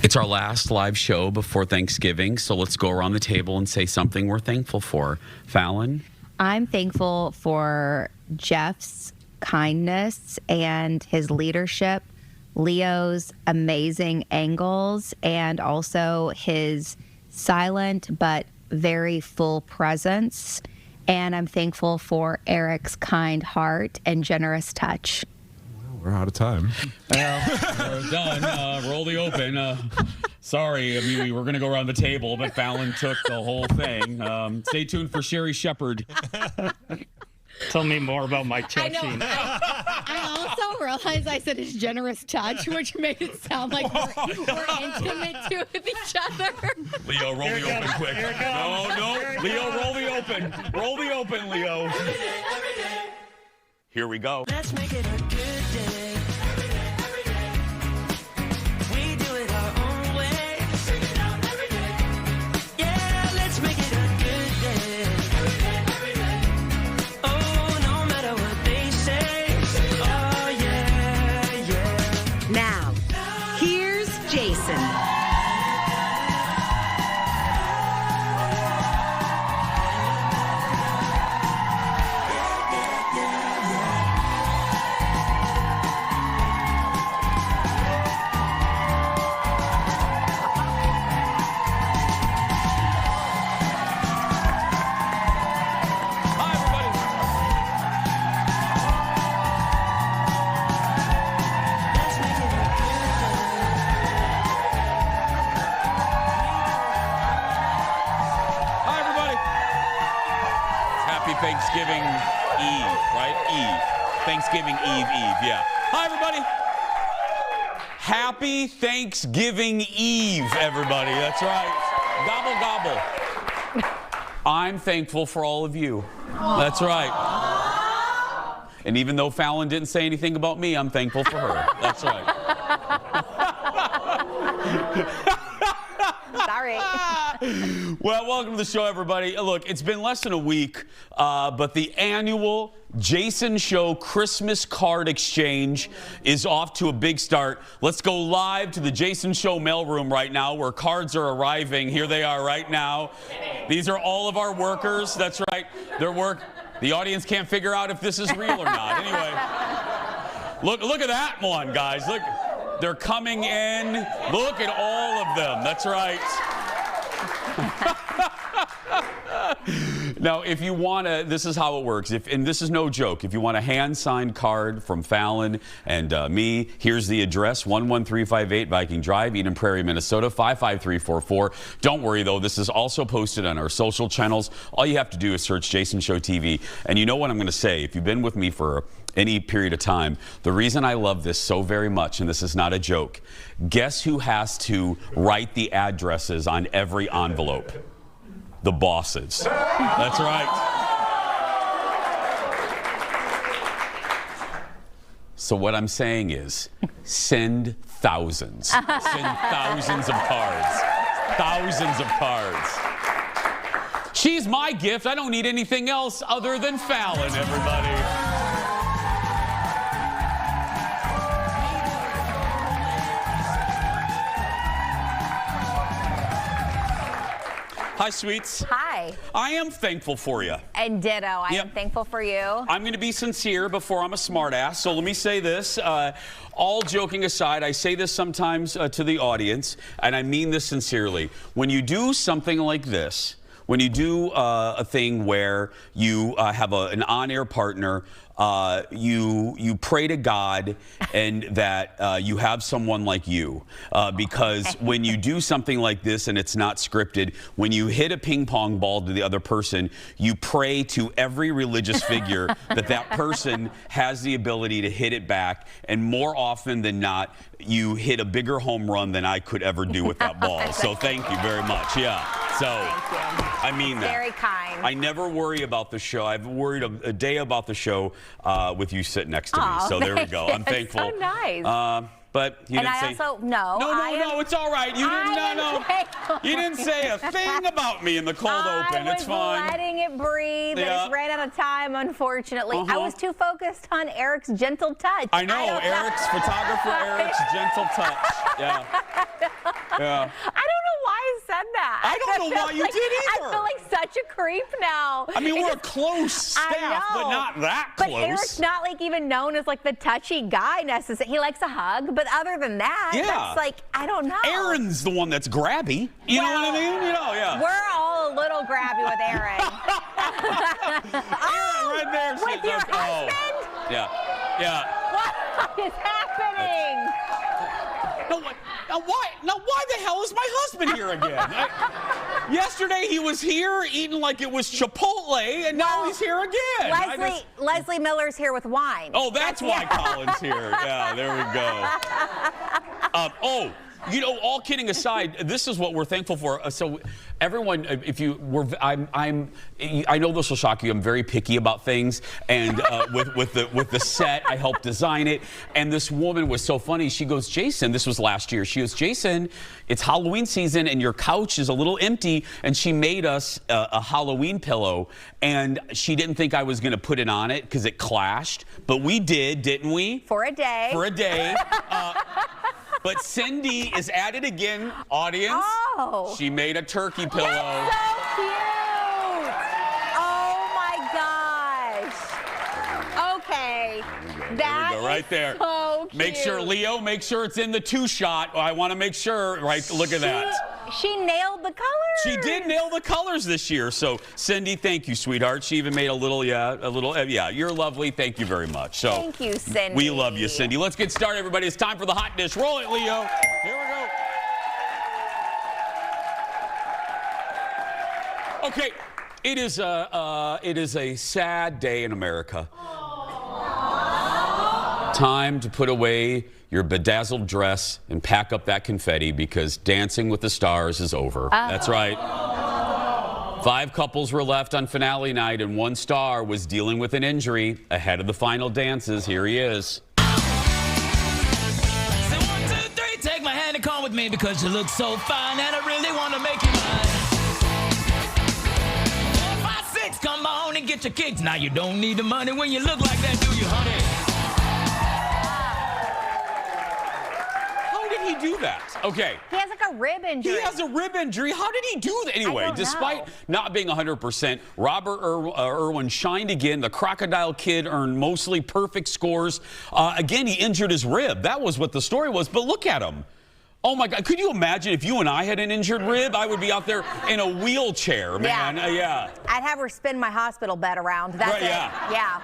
It's our last live show before Thanksgiving, so let's go around the table and say something we're thankful for. Falen? I'm thankful for Jeff's kindness and his leadership, Leo's amazing angles, and also his silent but very full presence. And I'm thankful for Eric's kind heart and generous touch. We're out of time. Well, we're done. Roll the open. Sorry, I mean, we were going to go around the table, but Falen took the whole thing. Stay tuned for Sherry Shepherd. Tell me more about my touching. I know. I also realized I said his generous touch, which made it sound like we're intimate with each other. Leo, roll the open quick. No. Leo, roll the open. Roll the open, Leo. Every day. Here we go. Let's make it a good day. Every day. We do it our own way. Sing it out every day. Yeah, let's make it a good day. Every day. Oh, no matter what they say. Oh, yeah. Now, here's Jason. Thanksgiving Eve, right? Eve. Thanksgiving Eve, yeah. Hi, everybody. Happy Thanksgiving Eve, everybody. That's right. Gobble, gobble. I'm thankful for all of you. That's right. And even though Falen didn't say anything about me, I'm thankful for her. That's right. Sorry. Well, welcome to the show, everybody. Look, it's been less than a week, but the annual Jason Show Christmas card exchange is off to a big start. Let's go live to the Jason Show mailroom right now where cards are arriving. Here they are right now. These are all of our workers. That's right. The audience can't figure out if this is real or not. Anyway, look at that one, guys. Look. They're coming in. Look at all of them. That's right. Now, if you want to, this is how it works. And this is no joke. If you want a hand-signed card from Falen and me, here's the address, 11358 Viking Drive, Eden Prairie, Minnesota, 55344. Don't worry, though. This is also posted on our social channels. All you have to do is search Jason Show TV. And you know what I'm going to say. If you've been with me for any period of time, the reason I love this so very much, and this is not a joke, guess who has to write the addresses on every envelope? The bosses. That's right. So what I'm saying is, send thousands. Send thousands of cards. Thousands of cards. She's my gift. I don't need anything else other than Falen, everybody. Hi, sweets. Hi. I am thankful for you. And ditto. I am thankful for you. I'm going to be sincere before I'm a smartass. So let me say this. All joking aside, I say this sometimes to the audience, and I mean this sincerely. When you do something like this, when you do a thing where you have an on-air partner, you pray to God and that you have someone like you, because when you do something like this and it's not scripted, when you hit a ping pong ball to the other person, you pray to every religious figure that person has the ability to hit it back, and more often than not, you hit a bigger home run than I could ever do with that ball. So thank you very much. Yeah. So I mean that. Very kind. I never worry about the show. I've worried a day about the show with you sitting next to me. So there we go. I'm thankful. So nice. But you didn't say. No, it's all right. You didn't. You didn't say a thing about me in the cold open. It's fine. I was letting it breathe. Yeah. I just ran out of time, unfortunately. I was too focused on Eric's gentle touch. I know, Eric's photographer, Eric's gentle touch. Yeah. Yeah. I don't know why I said that. I don't know why you did either. I feel like such a creep now. I mean, we're a close staff, but not that close. But Eric's not like even known as like the touchy guy necessarily. He likes a hug, but other than that, Yeah. that's like, I don't know. Aaron's the one that's grabby. You know what I mean? You know, yeah. We're all a little grabby with Aaron. Aaron, right there. With your husband? Yeah. Yeah. What is happening? Now why the hell is my husband here again? Yesterday he was here eating like it was Chipotle, and now he's here again. Leslee Miller's here with wine. Oh, that's why Colin's here. Yeah, there we go. You know, all kidding aside, this is what we're thankful for. So, everyone, if you were, I know this will shock you. I'm very picky about things, and with the set, I helped design it. And this woman was so funny. She goes, Jason, this was last year. She goes, Jason, it's Halloween season, and your couch is a little empty. And she made us a Halloween pillow, and she didn't think I was going to put it on it because it clashed, but we did, didn't we? For a day. For a day. But Cindy is at it again, audience. Oh. She made a turkey pillow. That's so cute. Oh my gosh. Okay. That There we go, right there. So cute. Make sure, Leo, make sure it's in the 2-shot. I want to make sure, right? Look at that. She nailed the colors. She did nail the colors this year. So, Cindy, thank you, sweetheart. She even made a little, you're lovely. Thank you very much. So, thank you, Cindy. We love you, Cindy. Let's get started, everybody. It's time for the hot dish. Roll it, Leo. Here we go. Okay, it is a sad day in America. Time to put away your bedazzled dress and pack up that confetti because Dancing with the Stars is over. That's right. 5 couples were left on finale night, and 1 star was dealing with an injury ahead of the final dances. Here he is. Say 1, 2, 3, take my hand and come with me because you look so fine and I really want to make you mine. 4, 5, 6, come on and get your kicks. Now you don't need the money when you look like that, do you, honey? He do that? Okay. He has like a rib injury. He has a rib injury. How did he do that? Anyway, despite not being 100%, Robert Irwin shined again. The Crocodile Kid earned mostly perfect scores. Again, he injured his rib. That was what the story was. But look at him. Oh, my God. Could you imagine if you and I had an injured rib? I would be out there in a wheelchair, man. Yeah. I'd have her spin my hospital bed around. That's Right, it. yeah.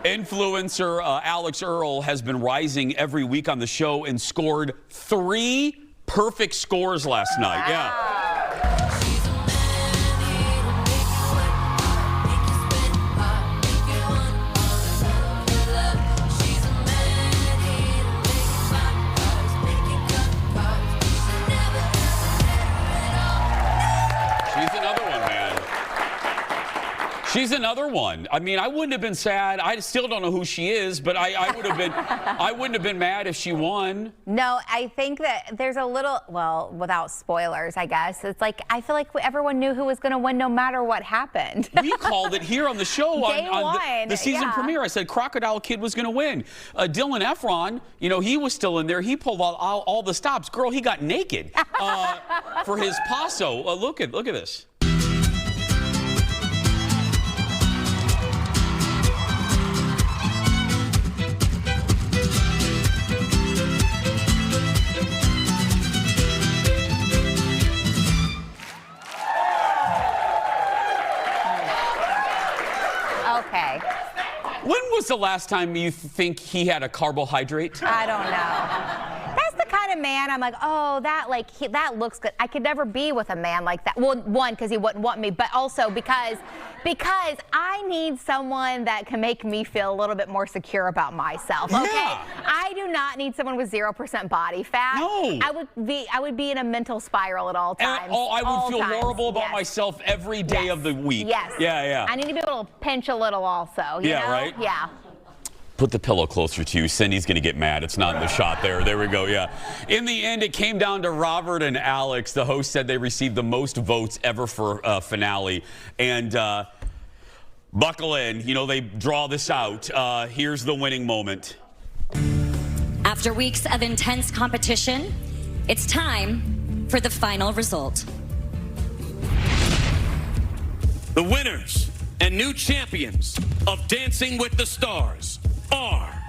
Influencer Alex Earl has been rising every week on the show and scored 3 perfect scores last night. Yeah. She's another one. I mean, I wouldn't have been sad. I still don't know who she is, but I would have been. I wouldn't have been mad if she won. No, I think that there's a little, well, without spoilers, I guess. It's like I feel like everyone knew who was going to win no matter what happened. We called it here on the show on the season premiere. I said Crocodile Kid was going to win. Dylan Efron, you know, he was still in there. He pulled out all the stops. Girl, he got naked for his paso. Look at this. Okay. When was the last time you think he had a carbohydrate? I don't know. That's the kind of man I'm like, oh, that looks good. I could never be with a man like that. Well, one, because he wouldn't want me, but also because I need someone that can make me feel a little bit more secure about myself. Okay, Yeah. I do not need someone with 0% body fat. No. I would be in a mental spiral at all times. I would feel horrible about Yes. myself every day of the week. Yes. Yeah. I need to be able to pinch a little also. You know? Right? Yeah. Put the pillow closer to you. Cindy's going to get mad. It's not in the shot there. There we go, yeah. In the end, it came down to Robert and Alex. The host said they received the most votes ever for finale. And buckle in. You know, they draw this out. Here's the winning moment. After weeks of intense competition, It's time for the final result. The winners and new champions of Dancing with the Stars are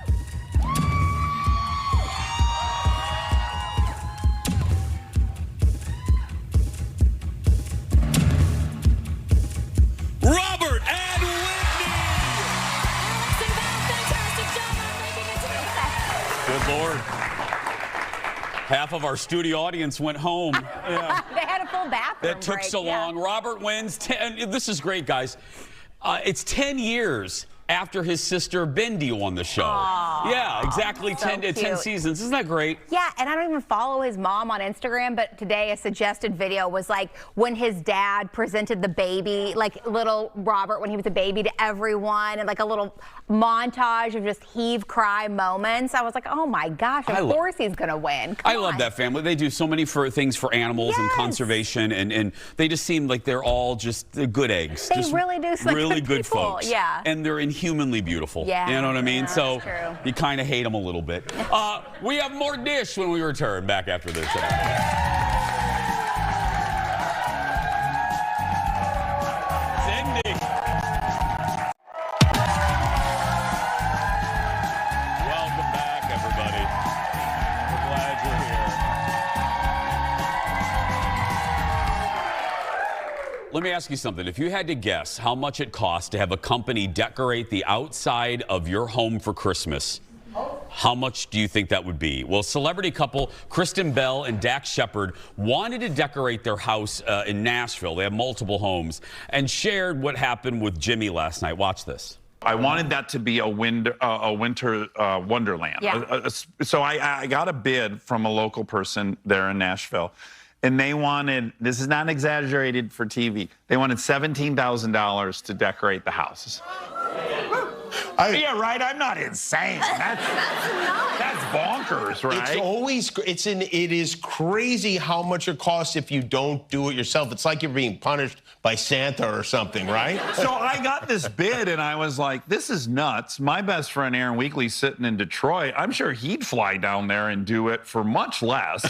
Robert and Whitney. Good Lord. Half of our studio audience went home. Yeah. They had a full bathroom It took break, so yeah. long. Robert wins 10. This is great, guys. It's 10 years after his sister Bindi won the show. Aww. Yeah, exactly. So 10 cute. seasons. Isn't that great? Yeah, and I don't even follow his mom on Instagram, but today a suggested video was like when his dad presented the baby, like little Robert when he was a baby to everyone, and like a little montage of just heave-cry moments. I was like, oh my gosh, of course he's gonna win. I love that family. They do so many things for animals and conservation, and they just seem like they're all just good eggs. They just really do seem like really good good people, folks. yeah. And they're inhumanly beautiful. Yeah, You know what I mean? yeah, So that's true. you kind of hate them a little bit. We have more dish when we return back after this. Cindy. Welcome back, everybody. We're glad you're here. Let me ask you something. If you had to guess how much it costs to have a company decorate the outside of your home for Christmas, how much do you think that would be? Well, celebrity couple Kristen Bell and Dax Shepard wanted to decorate their house in Nashville. They have multiple homes, and shared what happened with Jimmy last night. Watch this. I wanted that to be a winter wonderland. Yeah. So I got a bid from a local person there in Nashville, and they wanted, this is not exaggerated for TV, they wanted $17,000 to decorate the houses. Yeah, right. I'm not insane. That's bonkers, right? It is crazy how much it costs if you don't do it yourself. It's like you're being punished by Santa or something, right? So I got this bid, and I was like, this is nuts. My best friend Aaron Weekly's sitting in Detroit. I'm sure he'd fly down there and do it for much less,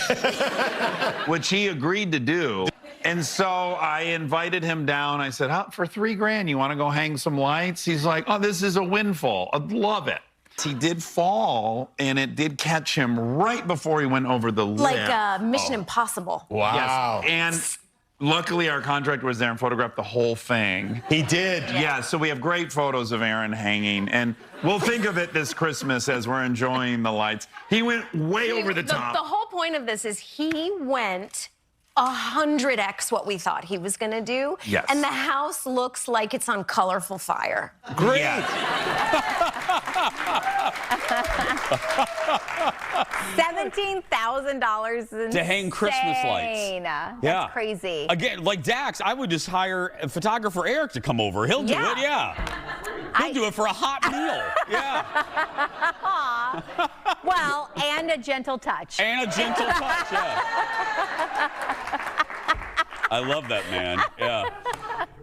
which he agreed to do. And so I invited him down. I said, for $3,000, you want to go hang some lights? He's like, oh, this is a windfall. I'd love it. He did fall, and it did catch him right before he went over the lip. Like Mission Impossible. Wow. Yes. And luckily, our contractor was there and photographed the whole thing. He did. Yeah, so we have great photos of Aaron hanging, and we'll think of it this Christmas as we're enjoying the lights. He went way over the top. The whole point of this is he went 100x what we thought he was going to do. Yes. And the house looks like it's on colorful fire. Great. $17,000 To hang Christmas lights. That's crazy. Again, like Dax, I would just hire a photographer Eric to come over. He'll do it, yeah. He'll do it for a hot meal. Yeah. Well, and a gentle touch. And a gentle touch, yeah. I love that, man. Yeah.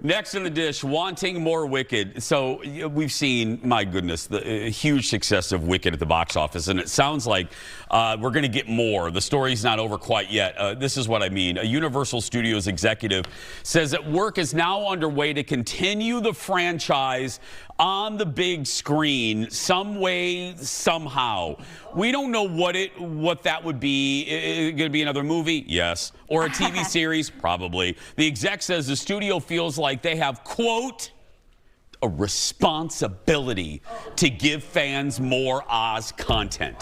Next in the dish, wanting more Wicked. So we've seen, my goodness, the huge success of Wicked at the box office, and it sounds like we're going to get more. The story's not over quite yet. This is what I mean. A Universal Studios executive says that work is now underway to continue the franchise on the big screen some way, somehow. We don't know what that would be. Is it going to be another movie? Yes. Or a TV series? Probably. The exec says the studio feels like they have, quote, a responsibility to give fans more Oz content.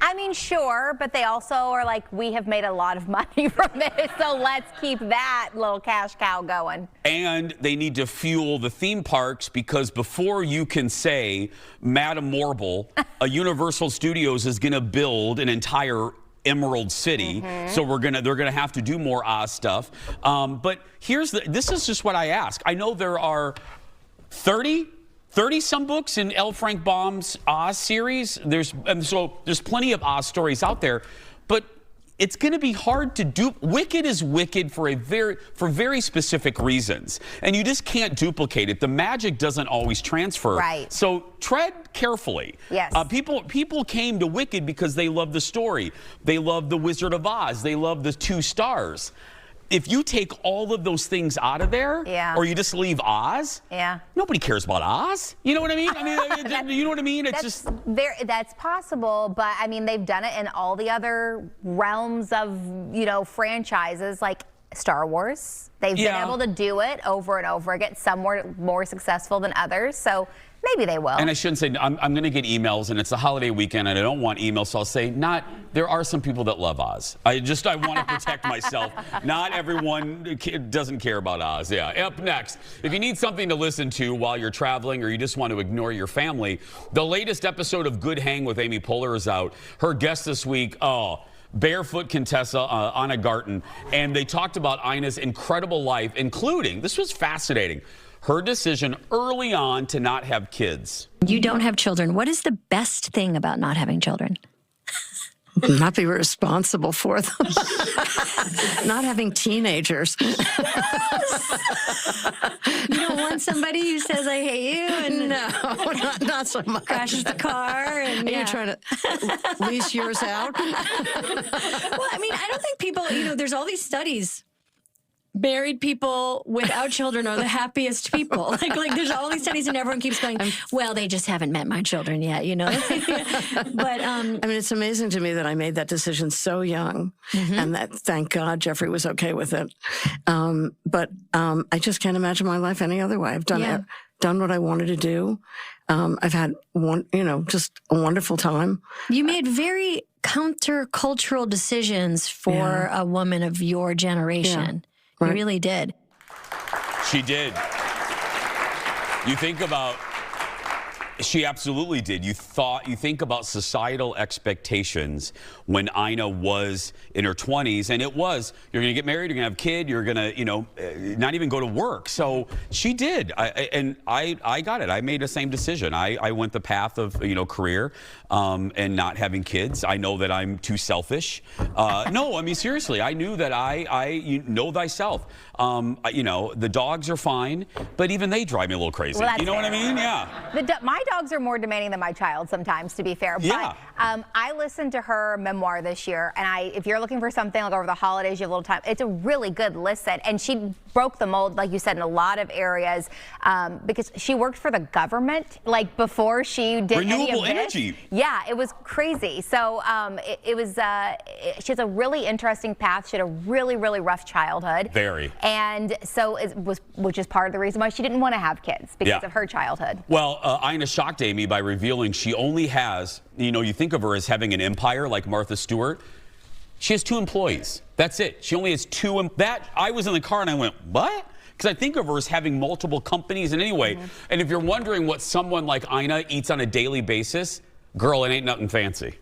I mean, sure, but they also are like, we have made a lot of money from this, so let's keep that little cash cow going. And they need to fuel the theme parks, because before you can say Madame Morble, a Universal Studios is going to build an entire Emerald City, so they're gonna have to do more Oz stuff. But this is just what I ask. I know there are 30 some books in L. Frank Baum's Oz series. There's plenty of Oz stories out there, but it's going to be hard to do. Wicked is wicked for very specific reasons, and you just can't duplicate it. The magic doesn't always transfer. Right. So tread carefully. Yes. People came to Wicked because they love the story. They love the Wizard of Oz. They love the 2 stars. If you take all of those things out of there, or you just leave Oz, nobody cares about Oz. You know what I mean? You know what I mean? It's that's possible, but I mean, they've done it in all the other realms of, you know, franchises like Star Wars. They've been able to do it over and over again. Some were more successful than others, so maybe they will. And I shouldn't say, I'm going to get emails, and it's the holiday weekend, and I don't want emails, so I'll say, there are some people that love Oz. I want to protect myself. Not everyone doesn't care about Oz. Yeah. Up next, if you need something to listen to while you're traveling or you just want to ignore your family, the latest episode of Good Hang with Amy Poehler is out. Her guest this week, Barefoot Contessa, Anna Garten, and they talked about Ina's incredible life, including, this was fascinating, her decision early on to not have kids. You don't have children. What is the best thing about not having children? Not be responsible for them. Not having teenagers. You don't want somebody who says, I hate you, and not so much. Crashes the car. And, Are you trying to lease yours out? Well, I mean, I don't think people, you know, there's all these studies. Married people without children are the happiest people. Like there's all these studies, and everyone keeps going, well, they just haven't met my children yet, you know? But I mean, it's amazing to me that I made that decision so young, and that, thank God, Jeffrey was okay with it. But I just can't imagine my life any other way. I've done what I wanted to do. I've had just a wonderful time. You made very countercultural decisions for a woman of your generation. You really did. She did. You think about, she absolutely did. You think about societal expectations when Ina was in her 20s, and it was, you're going to get married, you're going to have a kid, you're going to, not even go to work. So she did. I got it. I made the same decision. I went the path of, career and not having kids. I know that I'm too selfish. No, I mean, seriously, I knew that you know thyself. The dogs are fine, but even they drive me a little crazy. Well, you know what I mean? Yeah. My dogs are more demanding than my child sometimes, to be fair. Yeah. But I listened to her memoir this year, and if you're looking for something like over the holidays, you have a little time, it's a really good listen. And she broke the mold, like you said, in a lot of areas because she worked for the government, like before she did renewable any of this. Energy. Yeah, it was crazy. So she has a really interesting path. She had a really, really rough childhood. Very. And so which is part of the reason why she didn't want to have kids, because of her childhood. Well, Ina shocked Amy by revealing she only has, you think of her as having an empire like Martha Stewart. She has 2 employees. That's it. She only has 2. I was in the car and I went, what? Because I think of her as having multiple companies. And anyway, and if you're wondering what someone like Ina eats on a daily basis, girl, it ain't nothing fancy.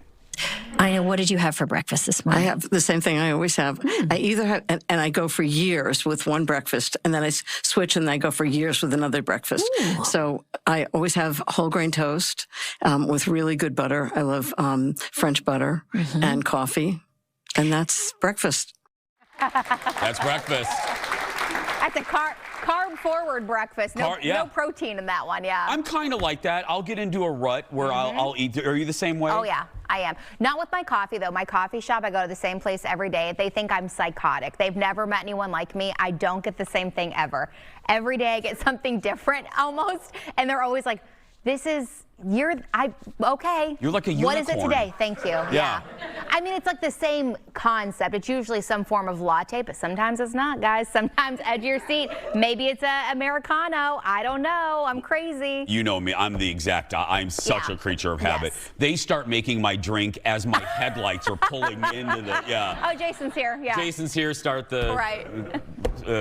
Ina, what did you have for breakfast this morning? I have the same thing I always have. I either have, and I go for years with one breakfast, and then I switch and I go for years with another breakfast. Ooh. So I always have whole grain toast with really good butter. I love French butter and coffee, and that's breakfast. That's breakfast. That's a carb-forward breakfast. No protein in that one, I'm kind of like that. I'll get into a rut where I'll eat. Are you the same way? Oh, yeah, I am. Not with my coffee, though. My coffee shop, I go to the same place every day. They think I'm psychotic. They've never met anyone like me. I don't get the same thing ever. Every day I get something different almost, and they're always like, okay. You're like a unicorn. What is it today? Thank you. Yeah. I mean, it's like the same concept. It's usually some form of latte, but sometimes it's not, guys. Sometimes edge of your seat. Maybe it's a Americano. I don't know. I'm crazy. You know me. I'm the exact. I'm such a creature of habit. They start making my drink as my headlights are pulling into the. Oh, Jason's here. Yeah. Jason's here. Start the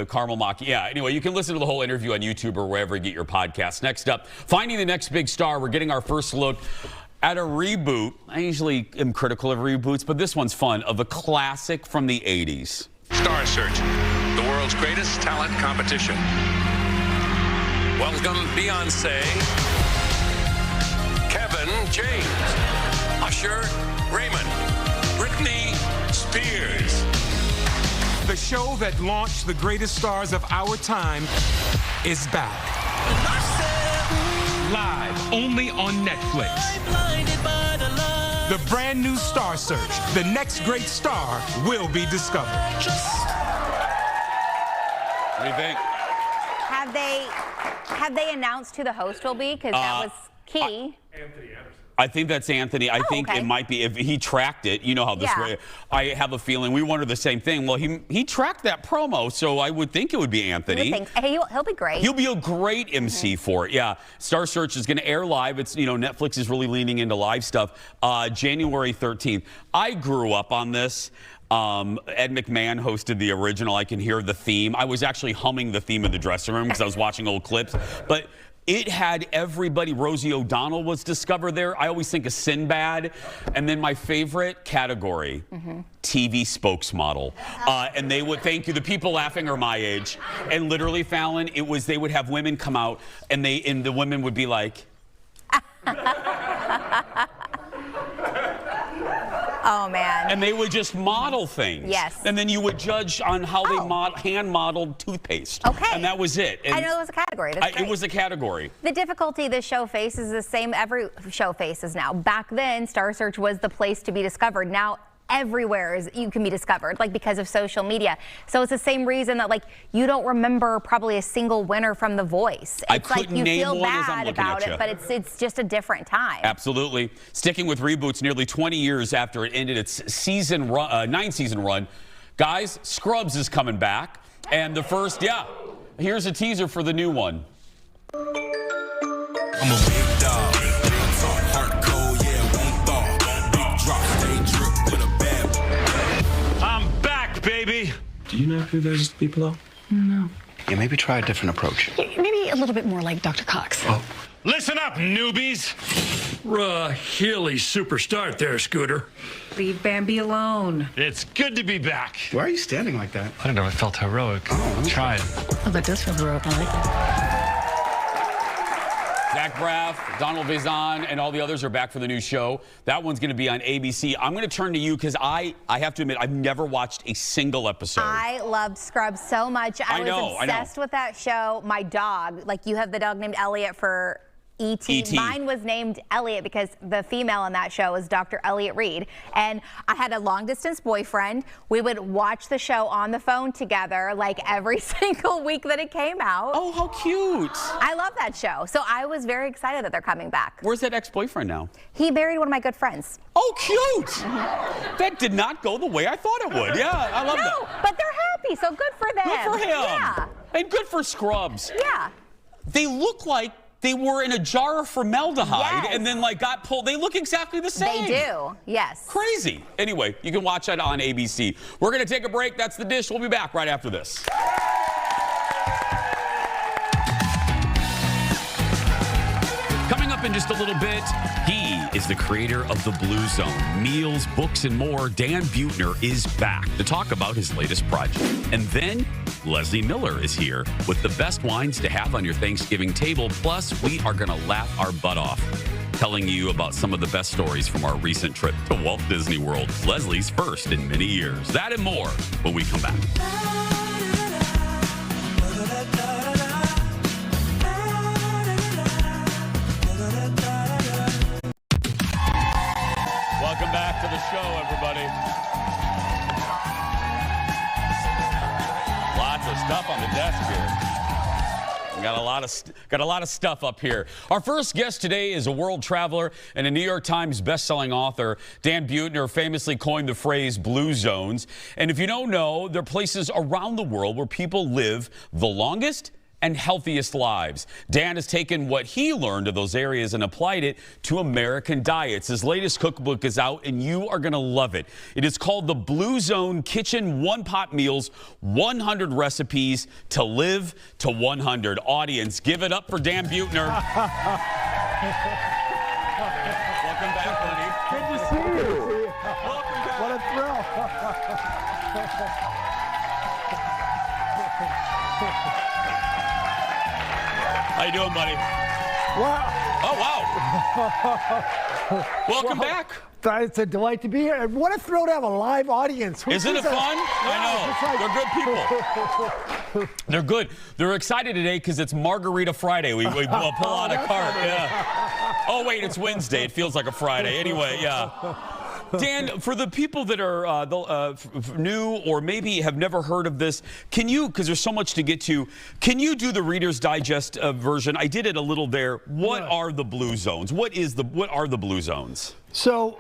caramel macchiato. Yeah. Anyway, you can listen to the whole interview on YouTube or wherever you get your podcasts. Next up, finding the next big star. We're getting our first look at a reboot. I usually am critical of reboots, but this one's fun, of a classic from the 80s. Star Search, the world's greatest talent competition. Welcome Beyonce, Kevin James, Usher Raymond, Britney Spears. show that launched the greatest stars of our time is back. Live only on Netflix. The brand new Star Search. The next great star will be discovered. What do you think? Have they announced who the host will be? Because that was key. I think that's Anthony. I think okay. it might be if he tracked it. You know how this way. I have a feeling we wonder the same thing. Well, he tracked that promo, so I would think it would be Anthony. You would think, hey, he'll be great. He'll be a great MC for it. Yeah, Star Search is going to air live. It's Netflix is really leaning into live stuff. January 13th. I grew up on this. Ed McMahon hosted the original. I can hear the theme. I was actually humming the theme of the dressing room because I was watching old clips. But it had everybody. Rosie O'Donnell was discovered there. I always think of Sinbad. And then my favorite category, TV spokesmodel. And they would, thank you, the people laughing are my age. And literally, Fallon, they would have women come out and the women would be like, oh, man. and they would just model things. Yes. And then you would judge on how they hand-modeled toothpaste. Okay. And that was it. And I know it was a category. That's great. it was a category. The difficulty this show faces is the same every show faces now. Back then, Star Search was the place to be discovered. Now, everywhere you can be discovered, like because of social media. So it's the same reason that you don't remember probably a single winner from The Voice. I It's couldn't you name feel one as bad I'm looking about at you. it, but it's just a different time. Absolutely. Sticking with reboots nearly 20 years after it ended its 9-season run. Guys, Scrubs is coming back. And the first, here's a teaser for the new one. I'm a big dog. Heart cold, yeah, won't thaw. Big drop, stay drip with a bad. I'm back, baby. Do you know who those people are? No. Yeah, maybe try a different approach. Maybe a little bit more like Dr. Cox. Oh. Listen up, newbies. Really superstart there, Scooter. Leave Bambi alone. It's good to be back. Why are you standing like that? I don't know. It felt heroic. Try it. Oh, that does feel heroic. I like that. Zach Braff, Donald Faison, and all the others are back for the new show. That one's going to be on ABC. I'm going to turn to you because I have to admit, I've never watched a single episode. I loved Scrubs so much. I was obsessed with that show. My dog, you have the dog named Elliot for E.T. Mine was named Elliot because the female in that show was Dr. Elliot Reed. And I had a long-distance boyfriend. We would watch the show on the phone together every single week that it came out. Oh, how cute. I love that show. So I was very excited that they're coming back. Where's that ex-boyfriend now? He married one of my good friends. Oh, cute. That did not go the way I thought it would. Yeah, I love that. No, but they're happy, so good for them. Good for him. Yeah. And good for Scrubs. Yeah. They look like they were in a jar of formaldehyde and then got pulled. They look exactly the same. They do, yes. Crazy. Anyway, you can watch that on ABC. We're going to take a break. That's The Dish. We'll be back right after this. Coming up in just a little bit, he is the creator of The Blue Zone, meals, books, and more. Dan Buettner is back to talk about his latest project. And then Leslee Miller is here with the best wines to have on your Thanksgiving table. Plus, we are going to laugh our butt off, telling you about some of the best stories from our recent trip to Walt Disney World. Leslie's first in many years. That and more when we come back. Welcome back to the show, everybody. Lots of stuff on the desk here. Got a lot of stuff up here. Our first guest today is a world traveler and a New York Times best-selling author. Dan Buettner famously coined the phrase blue zones. And if you don't know, there are places around the world where people live the longest and healthiest lives. Dan has taken what he learned of those areas and applied it to American diets. His latest cookbook is out, and you are going to love it. It is called The Blue Zone Kitchen One-Pot Meals, 100 Recipes to Live to 100. Audience, give it up for Dan Buettner. Welcome back, buddy. Good to see you. What a thrill. How you doing, buddy? Wow. Oh, wow. Welcome back. It's a delight to be here. And what a thrill to have a live audience. Isn't it fun? I know. They're good people. They're good. They're excited today because it's Margarita Friday. We pull out a cart. Yeah. Oh, wait, it's Wednesday. It feels like a Friday. Anyway, yeah. Dan, for the people that are new or maybe have never heard of this, can you, because there's so much to get to, can you do the Reader's Digest version? I did it a little there. What are the blue zones? What are the blue zones? So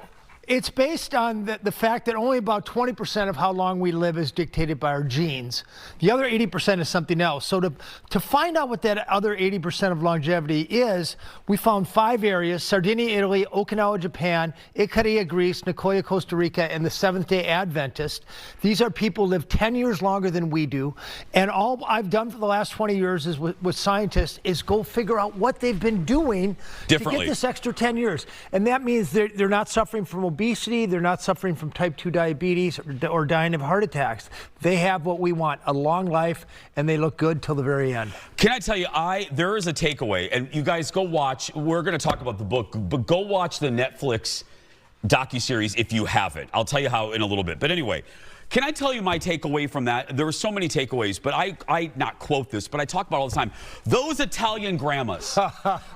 it's based on the fact that only about 20% of how long we live is dictated by our genes. The other 80% is something else. So to find out what that other 80% of longevity is, we found 5 areas: Sardinia, Italy; Okinawa, Japan; Ikaria, Greece; Nicoya, Costa Rica; and the Seventh-day Adventist. These are people who live 10 years longer than we do. And all I've done for the last 20 years is with scientists is go figure out what they've been doing to get this extra 10 years. And that means they're not suffering from obesity, they're not suffering from type 2 diabetes or dying of heart attacks. They have what we want, a long life, and they look good till the very end. Can I tell you, there is a takeaway, and you guys go watch, we're going to talk about the book, but go watch the Netflix docuseries if you haven't. I'll tell you how in a little bit. But anyway, can I tell you my takeaway from that? There were so many takeaways, but I not quote this, but I talk about it all the time. Those Italian grandmas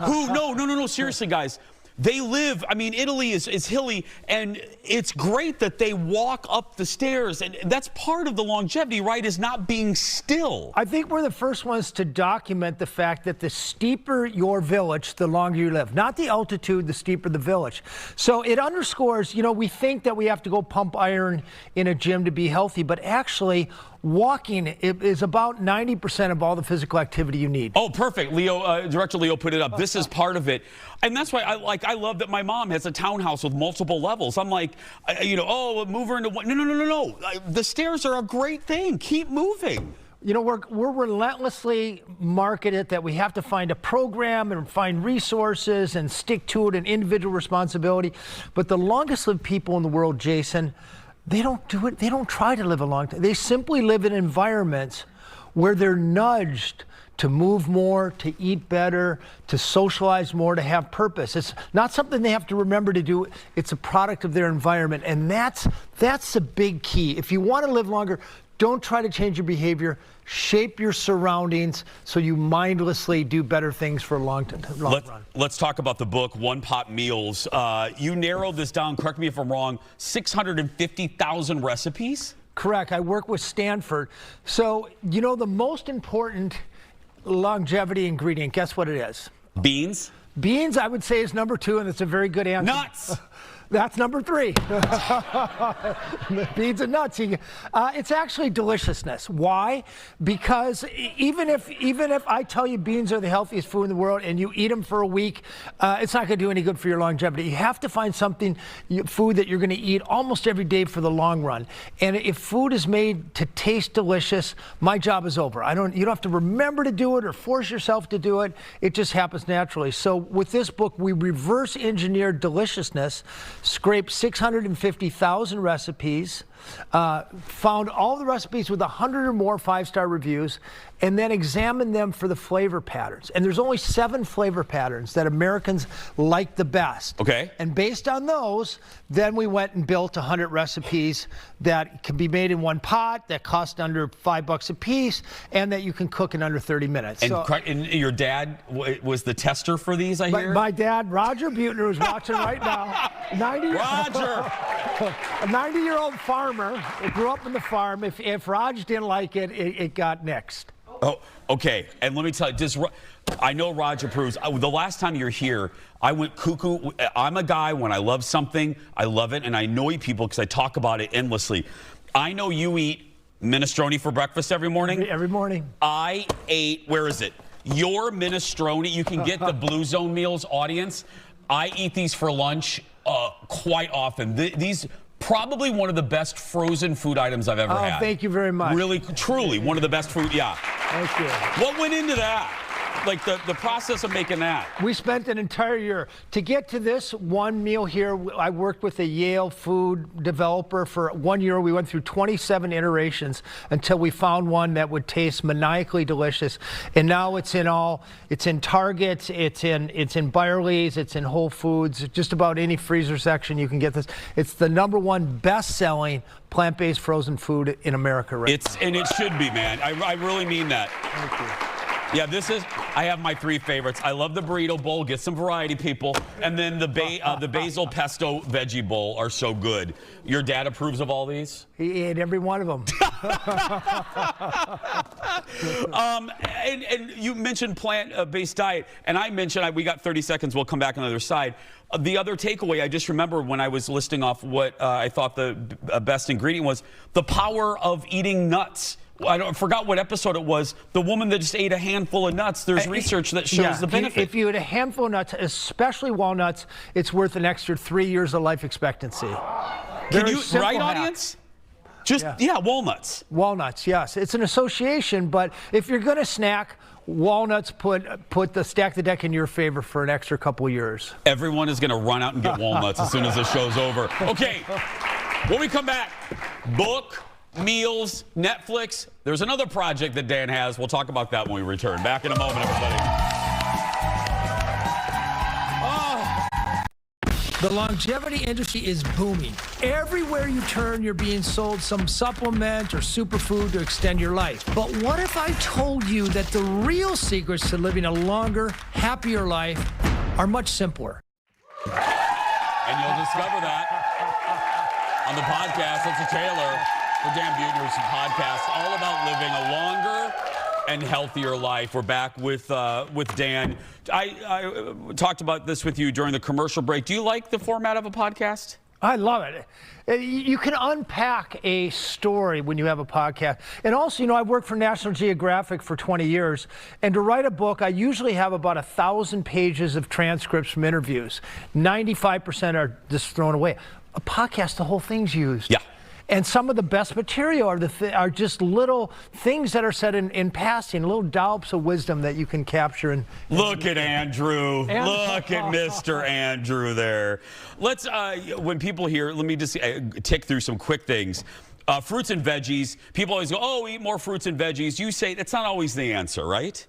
who, no, seriously, guys. They live, I mean, Italy is hilly, and it's great that they walk up the stairs, and that's part of the longevity, right, is not being still. I think we're the first ones to document the fact that the steeper your village, the longer you live. Not the altitude, the steeper the village. So it underscores, we think that we have to go pump iron in a gym to be healthy, but actually, walking is about 90% of all the physical activity you need. Oh, perfect. Director Leo put it up. This is part of it. And that's why I love that my mom has a townhouse with multiple levels. I'm like, move her into one. No. The stairs are a great thing. Keep moving. We're relentlessly marketed that we have to find a program and find resources and stick to it and individual responsibility. But the longest lived people in the world, Jason, they don't do it. They don't try to live a long time. They simply live in environments where they're nudged to move more, to eat better, to socialize more, to have purpose. It's not something they have to remember to do. It's a product of their environment. And that's the big key. If you want to live longer, don't try to change your behavior. Shape your surroundings so you mindlessly do better things for a long run. Let's talk about the book, One Pot Meals. You narrowed this down, correct me if I'm wrong, 650,000 recipes? Correct. I work with Stanford. So, the most important longevity ingredient, guess what it is? Beans? Beans, I would say, is number 2, and it's a very good answer. Nuts! That's number 3. Beans and nuts. It's actually deliciousness. Why? Because even if I tell you beans are the healthiest food in the world and you eat them for a week, it's not going to do any good for your longevity. You have to find food that you're going to eat almost every day for the long run. And if food is made to taste delicious, my job is over. You don't have to remember to do it or force yourself to do it. It just happens naturally. So with this book, we reverse engineered deliciousness, scraped 650,000 recipes, found all the recipes with 100 or more 5-star reviews, and then examined them for the flavor patterns. And there's only 7 flavor patterns that Americans like the best. Okay. And based on those, then we went and built 100 recipes that can be made in one pot, that cost under $5 a piece, and that you can cook in under 30 minutes. And your dad was the tester for these, I hear? My dad, Roger Buettner, who's watching right now. Roger! A 90-year-old farmer who grew up on the farm. If Raj didn't like it, it got nixed. Oh, okay. And let me tell you, I know Raj approves. The last time you're here, I went cuckoo. I'm a guy, when I love something, I love it, and I annoy people because I talk about it endlessly. I know you eat minestrone for breakfast every morning. Every morning. I ate, where is it? Your minestrone. You can get the Blue Zone meals, audience. I eat these for lunch quite often. These probably one of the best frozen food items I've ever had. Thank you very much. Really, truly, one of the best food, yeah. Thank you. What went into that? like the process of making that? We spent an entire year. To get to this one meal here, I worked with a Yale food developer for 1 year. We went through 27 iterations until we found one that would taste maniacally delicious. And now it's in Target, it's in Byerly's, it's in Whole Foods, just about any freezer section you can get this. It's the #1 best-selling plant-based frozen food in America right now. And it should be, man. I really mean that. Thank you. Yeah, I have my 3 favorites. I love the burrito bowl. Get some variety, people. And then the basil pesto veggie bowl are so good. Your dad approves of all these? He ate every one of them. And you mentioned plant-based diet, and I mentioned, we got 30 seconds. We'll come back on the other side. The other takeaway, I just remember when I was listing off what I thought the best ingredient was, the power of eating nuts. I forgot what episode it was. The woman that just ate a handful of nuts. There's research that shows the benefit. If you eat a handful of nuts, especially walnuts, it's worth an extra 3 years of life expectancy. Can you, right, audience? Just, walnuts. Walnuts, yes. It's an association, but if you're going to snack, walnuts put the stack the deck in your favor for an extra couple years. Everyone is going to run out and get walnuts as soon as the show's over. Okay, when we come back, book, meals, Netflix. There's another project that Dan has. We'll talk about that when we return. Back in a moment, everybody. The longevity industry is booming. Everywhere you turn, you're being sold some supplement or superfood to extend your life. But what if I told you that the real secrets to living a longer, happier life are much simpler? And you'll discover that on the podcast. It's a trailer for Dan Buettner's podcast, all about living a longer and healthier life. We're back with Dan. I talked about this with you during the commercial break. Do you like the format of a podcast? I love it. You can unpack a story when you have a podcast. And also, I worked for National Geographic for 20 years. And to write a book, I usually have about 1,000 pages of transcripts from interviews. 95% are just thrown away. A podcast, the whole thing's used. Yeah. And some of the best material are just little things that are said in passing, little dollops of wisdom that you can capture. Look at Andrew. Look at Mr. Andrew there. Let's, when people hear, let me just tick through some quick things. Fruits and veggies. People always go, oh, eat more fruits and veggies. You say that's not always the answer, right?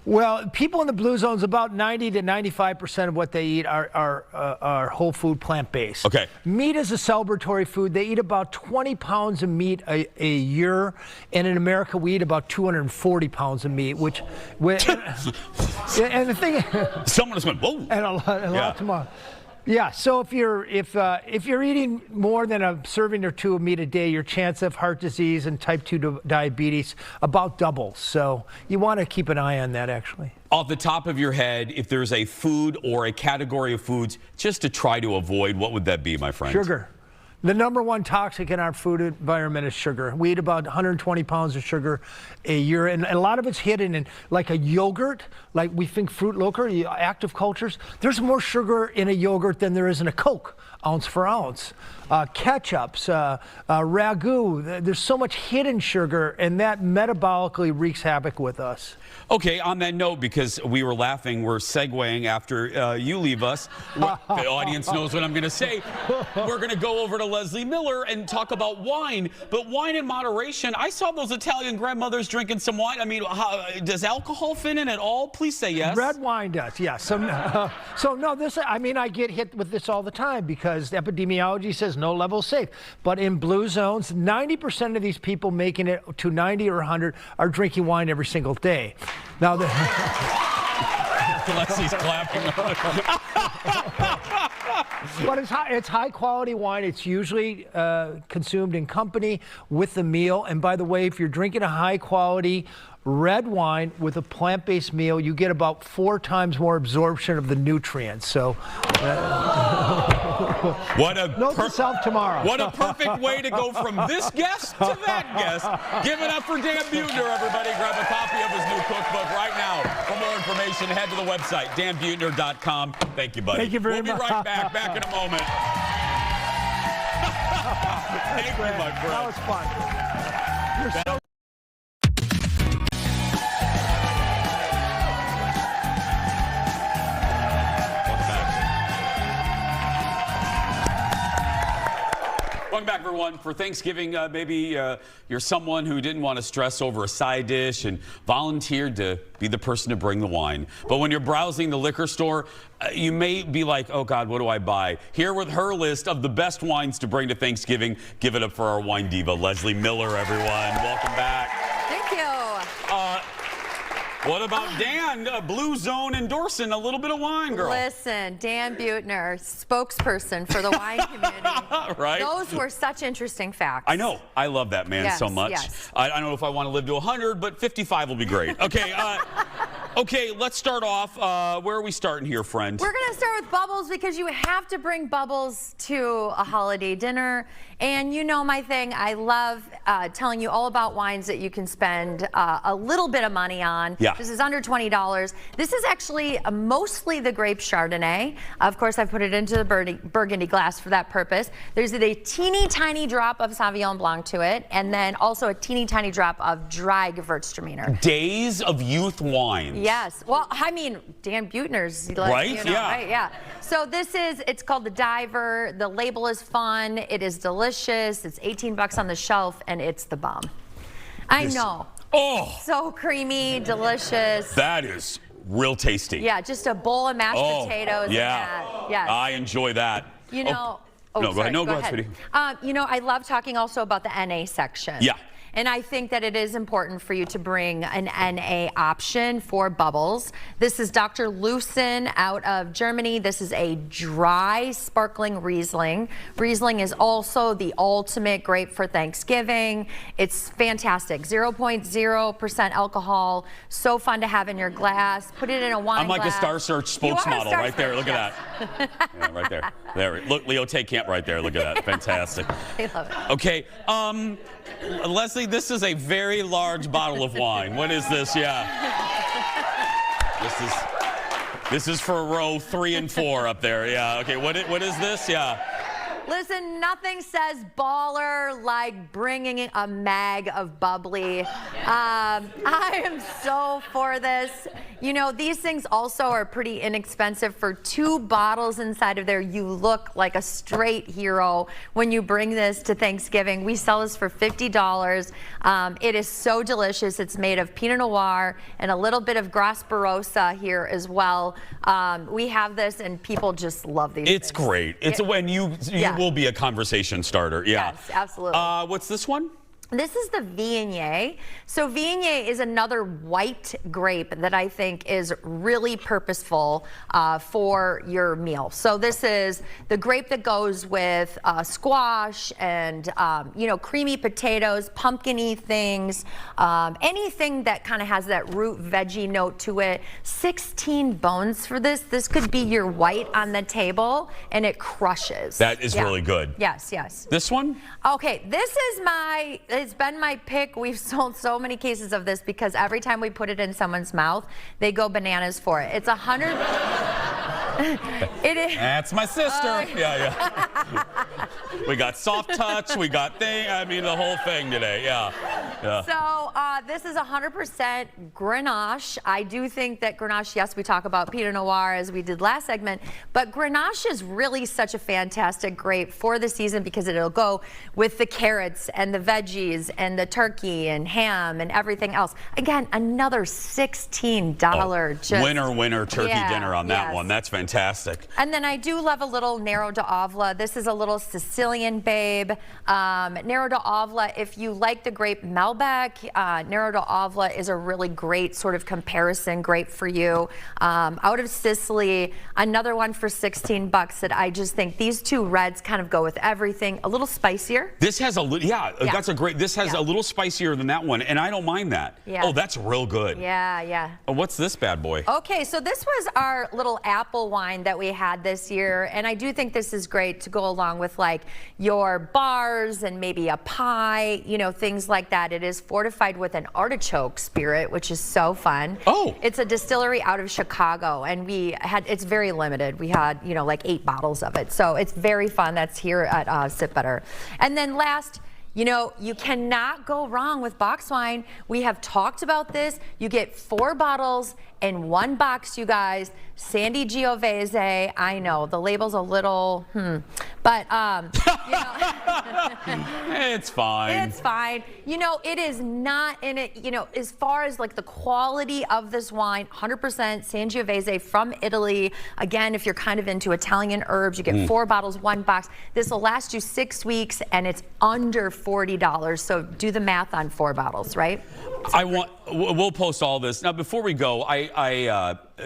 Well, people in the blue zones, about 90 to 95% of what they eat are whole food, plant-based. Okay. Meat is a celebratory food. They eat about 20 pounds of meat a year, and in America we eat about 240 pounds of meat, which and the thing, someone just went, whoa, and a lot tomorrow. Yeah, so if you're eating more than a serving or two of meat a day, your chance of heart disease and type 2 diabetes about doubles. So you want to keep an eye on that, actually. Off the top of your head, if there's a food or a category of foods just to try to avoid, what would that be, my friend? Sugar. The #1 toxic in our food environment is sugar. We eat about 120 pounds of sugar a year, and a lot of it's hidden in like a yogurt, like we think Fruit Locker, active cultures. There's more sugar in a yogurt than there is in a Coke, ounce for ounce. Ketchups, ragu, there's so much hidden sugar, and that metabolically wreaks havoc with us. Okay, on that note, because we were laughing, we're segueing after you leave us. The audience knows what I'm going to say. We're going to go over to Leslee Miller and talk about wine, but wine in moderation. I saw those Italian grandmothers drinking some wine. I mean, does alcohol fit in at all? Please say yes. Red wine does, yes. So no, this, I mean, I get hit with this all the time because epidemiology says no level safe. But in blue zones, 90% of these people making it to 90 or 100 are drinking wine every single day. Now, Leslie's clapping. But it's high quality wine. It's usually consumed in company with the meal. And by the way, if you're drinking a high quality red wine with a plant-based meal, you get about 4 times more absorption of the nutrients. So, note to self tomorrow. What a perfect way to go from this guest to that guest. Give it up for Dan Buettner, everybody. Grab a copy of his new cookbook right now. For more information, head to the website, danbuettner.com. Thank you, buddy. Thank you very much. We'll be right back in a moment. Thank you, my friend. That was fun. You're so back, everyone. For Thanksgiving, maybe you're someone who didn't want to stress over a side dish and volunteered to be the person to bring the wine. But when you're browsing the liquor store, you may be like, oh, God, what do I buy? Here with her list of the best wines to bring to Thanksgiving. Give it up for our wine diva, Leslee Miller, everyone. Welcome back. Thank you. What about Dan, Blue Zone endorsing a little bit of wine, girl? Listen, Dan Buettner, spokesperson for the wine community. Right? Those were such interesting facts. I know. I love that man so Yes, much. yes. I don't know if I want to live to 100, but 55 will be great. Okay, okay, let's start off. Where are we starting here, friend? We're going to start with bubbles because you have to bring bubbles to a holiday dinner. And you know my thing, I love telling you all about wines that you can spend a little bit of money on. Yeah. This is under $20. This is actually mostly the grape Chardonnay. Of course, I've put it into the burgundy glass for that purpose. There's a teeny tiny drop of Sauvignon Blanc to it, and then also a teeny tiny drop of dry Gewürztraminer. Days of Youth wines. Yes. Well, I mean, Dan Buettner's. Like, Right? you know, Yeah. Right? Yeah. So it's called the Diver. The label is fun. It is delicious. It's 18 bucks on the shelf, and it's the bomb. I know. Oh. So creamy, delicious. That is real tasty. Yeah, just a bowl of mashed potatoes. Yeah. And that. Yes. I enjoy that. You know. No, go sorry, ahead. No, go ahead, sweetie. You know, I love talking also about the NA section. Yeah. And I think that it is important for you to bring an NA option for bubbles. This is Dr. Lucen out of Germany. This is a dry sparkling Riesling. Riesling is also the ultimate grape for Thanksgiving. It's fantastic. 0.0% alcohol. So fun to have in your glass. Put it in a wine I'm like glass. a Star Search spokesmodel right there. Look at that. Yeah, right there. There. Look, Leo Tay Camp right there. Look at that. Fantastic. I love it. Okay. Leslie, this is a very large bottle of wine. What is this? Yeah. This is for row 3 and 4 up there. Yeah. Okay. What is this? Yeah. Listen, nothing says baller like bringing a mag of bubbly. I am so for this. You know, these things also are pretty inexpensive. For 2 bottles inside of there, you look like a straight hero when you bring this to Thanksgiving. We sell this for $50. It is so delicious. It's made of Pinot Noir and a little bit of Gras Barossa here as well. We have this, and people just love these It's things. great. It's when you will be a conversation starter. Yeah. Yes, absolutely. What's this one? This is the Viognier. So Viognier is another white grape that I think is really purposeful for your meal. So this is the grape that goes with squash and you know, creamy potatoes, pumpkin-y things, anything that kind of has that root veggie note to it. 16 bones for this. This could be your white on the table, and it crushes. That is really good. Yes, yes. This one? Okay, this is it's been my pick. We've sold so many cases of this because every time we put it in someone's mouth, they go bananas for it. It's 100. It is. That's my sister. Yeah. We got soft touch. We got I mean, the whole thing today. Yeah. So this is 100% Grenache. I do think that Grenache, yes, we talk about Pinot Noir as we did last segment, but Grenache is really such a fantastic grape for the season because it'll go with the carrots and the veggies and the turkey and ham and everything else. Again, another $16 winner turkey dinner on that one. That's fantastic. And then I do love a little Nero d'Avola. This is a little Sicilian babe. Nero d'Avola, if you like the grape Malbec, Nero d'Avola is a really great sort of comparison grape for you. Out of Sicily, another one for 16 bucks that I just think these 2 reds kind of go with everything. A little spicier. This has that's a great, this has a little spicier than that one, and I don't mind that. Yeah. Oh, that's real good. Yeah. What's this bad boy? Okay, so this was our little apple wine that we had this year, and I do think this is great to go along with like your bars and maybe a pie, you know, things like that. It is fortified with an artichoke spirit, which is so fun. Oh. It's a distillery out of Chicago, and it's very limited. We had, you know, like 8 bottles of it, so it's very fun. That's here at Sip Better. And then last, you know, you cannot go wrong with box wine. We have talked about this. You get 4 bottles in one box, you guys. Sandy Giovese. I know the label's a little, but you know, it's fine. It's fine. You know, it is not in it. You know, as far as like the quality of this wine, 100% Sangiovese from Italy. Again, if you're kind of into Italian herbs, you get 4 bottles, 1 box. This will last you 6 weeks, and it's under $40. So do the math on 4 bottles, right? We'll post all this. Now, before we go,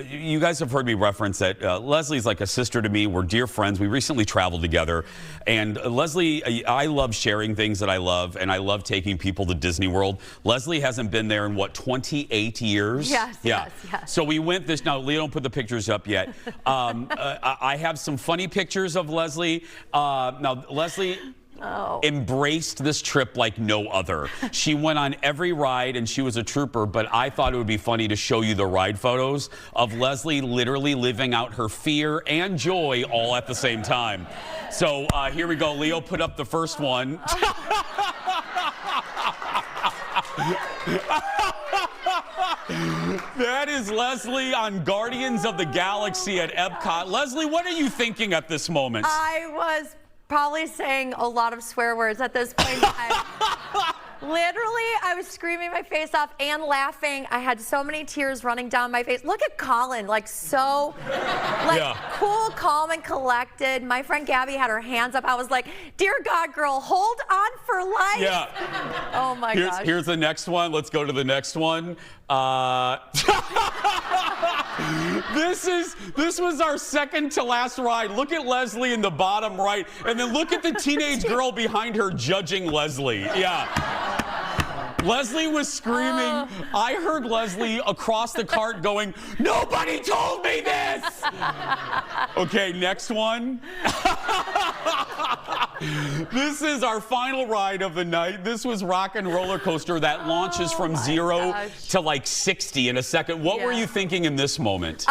you guys have heard me reference that Leslie's like a sister to me. We're dear friends. We recently traveled together. And Leslie, I love sharing things that I love, and I love taking people to Disney World. Leslie hasn't been there in, what, 28 years? Yes, yeah. yes. So we went this, now, Leo, don't put the pictures up yet. I have some funny pictures of Leslie. Now, Leslie... embraced this trip like no other. She went on every ride and she was a trooper, but I thought it would be funny to show you the ride photos of Leslie literally living out her fear and joy all at the same time. So here we go. Leo, put up the first one. That is Leslie on Guardians of the Galaxy at Epcot. Leslie, what are you thinking at this moment? I was probably saying a lot of swear words at this point. Literally, I was screaming my face off and laughing. I had so many tears running down my face. Look at Colin, like so, cool, calm, and collected. My friend Gabby had her hands up. I was like, dear God, girl, hold on for life. Yeah. Oh my gosh. Here's the next one. Let's go to the next one. This was our second to last ride. Look at Leslie in the bottom right, and then look at the teenage girl behind her judging Leslie. Yeah. Leslie was screaming. I heard Leslie across the cart going, nobody told me this! Okay, next one. This is our final ride of the night. This was Rock and Roller Coaster that launches from 0 to like 60 in a second. What were you thinking in this moment?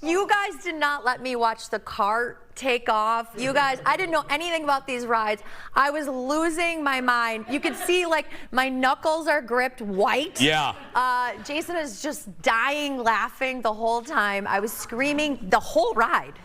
You guys did not let me watch the cart take off. You guys, I didn't know anything about these rides. I was losing my mind. You could see like my knuckles are gripped white. Yeah. Jason is just dying laughing the whole time. I was screaming the whole ride.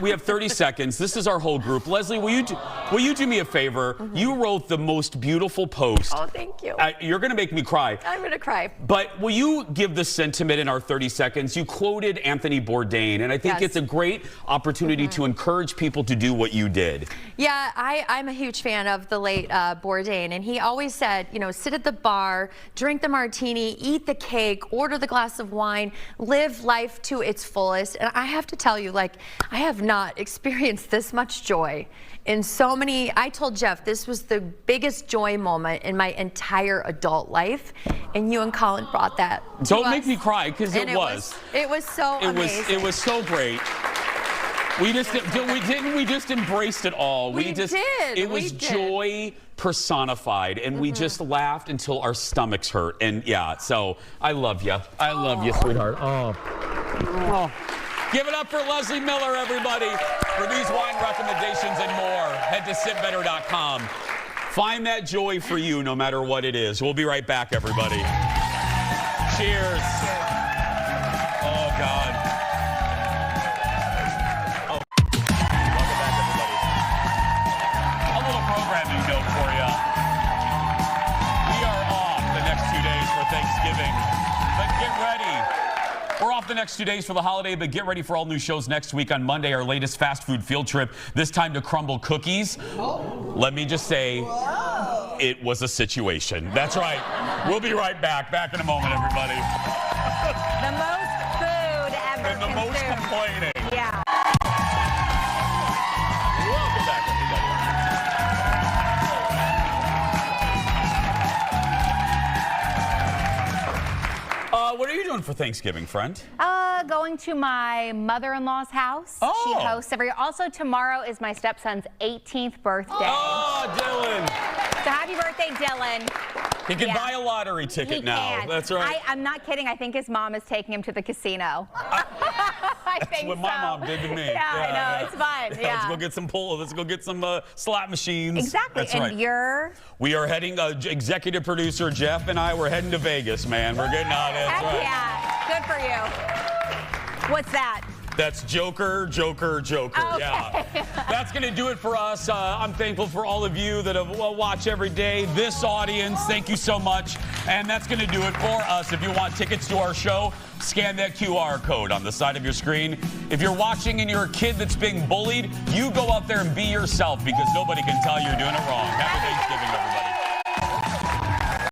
We have 30 seconds. This is our whole group. Leslie, will you do me a favor? You wrote the most beautiful post. Oh, thank you. You're going to make me cry. I'm going to cry. But will you give the sentiment in our 30 seconds? You quoted Anthony Bourdain, and I think it's a great opportunity to encourage people to do what you did. Yeah, I'm a huge fan of the late Bourdain, and he always said, you know, sit at the bar, drink the martini, eat the cake, order the glass of wine, live life to its fullest. And I have to tell you, like, I have not experienced this much joy in so many. I told Jeff this was the biggest joy moment in my entire adult life, and you and Colin brought that to Don't us. make me cry, because it was. It was so amazing. It was so great. We just embraced it all. It was joy personified, and we just laughed until our stomachs hurt. And yeah, so I love you. I love you, sweetheart. Oh. Give it up for Leslee Miller, everybody. For these wine recommendations and more, head to sipbetter.com. Find that joy for you, no matter what it is. We'll be right back, everybody. Cheers. Oh, God. Welcome back, everybody. A little programming note for you. We are off the next 2 days for Thanksgiving, but get ready. We're off the next 2 days for the holiday, but get ready for all new shows next week. On Monday, our latest fast food field trip, this time to Crumble Cookies. Let me just say, it was a situation. That's right. We'll be right back. Back in a moment, everybody. The most food ever And the most complaining. Yeah. Welcome back, everybody. What are you doing for Thanksgiving, friend? Going to my mother-in-law's house. Oh. She hosts every year. Also, tomorrow is my stepson's 18th birthday. Oh, Dylan. So happy birthday, Dylan. He can buy a lottery ticket He now. can. That's right. I'm not kidding. I think his mom is taking him to the casino. I think what my mom did to me. Yeah, I know. It's fun. Yeah. Let's go get some Let's go get some slot machines. Exactly. That's and right. you're? We are heading, executive producer Jeff and I, we're heading to Vegas, man. We're getting out. That's Heck right. yeah. Good Good for you. What's that? That's Joker, Joker, Joker. Okay. Yeah. That's going to do it for us. I'm thankful for all of you that have watched every day. This audience, thank you so much. And that's going to do it for us. If you want tickets to our show, scan that QR code on the side of your screen. If you're watching and you're a kid that's being bullied, you go out there and be yourself because nobody can tell you're doing it wrong. Happy Thanksgiving, everybody.